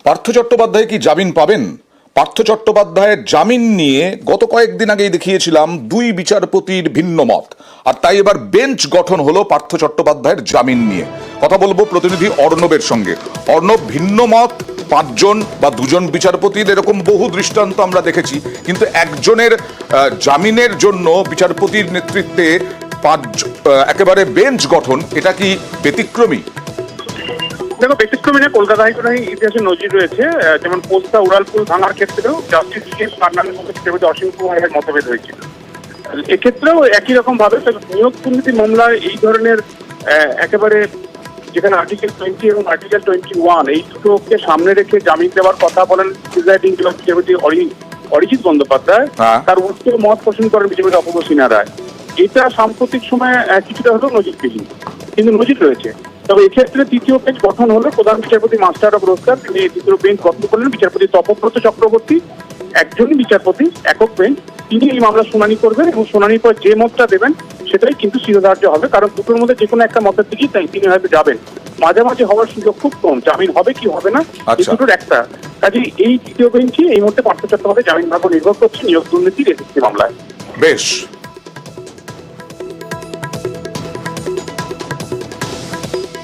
পার্থ চট্টোপাধ্যায় কি জামিন পাবেন? পার্থ চট্টোপাধ্যায়ের জামিন নিয়ে গত কয়েকদিন আগেই দেখিয়েছিলাম দুই বিচারপতির ভিন্ন মত, আর তাই এবার বেঞ্চ গঠন হলো পার্থ চট্টোপাধ্যায়ের জামিন নিয়ে। কথা বলবো প্রতিনিধি অর্ণবের সঙ্গে। অর্ণব, ভিন্ন মত পাঁচজন বা দুজন বিচারপতির এরকম বহু দৃষ্টান্ত আমরা দেখেছি, কিন্তু একজনের জামিনের জন্য বিচারপতির নেতৃত্বে একেবারে বেঞ্চ গঠন, এটা কি ব্যতিক্রমী? দেখো, ব্যতিক্রমী না, কলকাতা হাইকোর্টের ইতিহাসে নজির রয়েছে। যেমন পোস্তা উড়ালপুল ভাঙার ক্ষেত্রেও জাস্টিস এস ফার্নান্ডের মধ্যে বিচারপতি অসীম কুমারের মতভেদ হয়েছিল। এক্ষেত্রেও একই রকম ভাবে নিয়োগ দুর্নীতি মামলায় এই ধরনের একেবারে যেখানে আর্টিকেল 20 এবং আর্টিকেল 21 এই দুটোকে সামনে রেখে জামিন দেওয়ার কথা বলেন প্রিজাইডিং বিচারপতি অরিজিৎ বন্দ্যোপাধ্যায়, তার উত্তর মত পোষণ করেন বিচারপতি অপূর্ব সিনহা রায়। এটা সাম্প্রতিক সময়ে কিছুটা হলেও নজিরবিহীন, কিন্তু নজির রয়েছে। তবে এক্ষেত্রে তৃতীয় বেঞ্চ গঠন হলো প্রধান বিচারপতি মাস্টার অফ রোজগার, তিনি তৃতীয় বেঞ্চ গঠন করলেন বিচারপতি তপব্রত চক্রবর্তী, একজনই বিচারপতি, একক বেঞ্চ। তিনি এই মামলা শুনানি করবেন এবং শুনানির পর যে মতটা দেবেন সেটাই কিন্তু শিরোধার্য হবে, কারণ দুটোর মধ্যে যে কোনো একটা মতের দিকেই তিনি হয়তো যাবেন। মাঝামাঝি হওয়ার সুযোগ খুব কম, জামিন হবে কি হবে না এই দুটোর একটা। কাজে এই তৃতীয় বেঞ্চে এই মুহূর্তে পার্থ চট্টোপাধ্যায় জামিন ভাগ্য নির্ভর করছে নিয়োগ দুর্নীতির এসএসসি মামলায়। বেশ।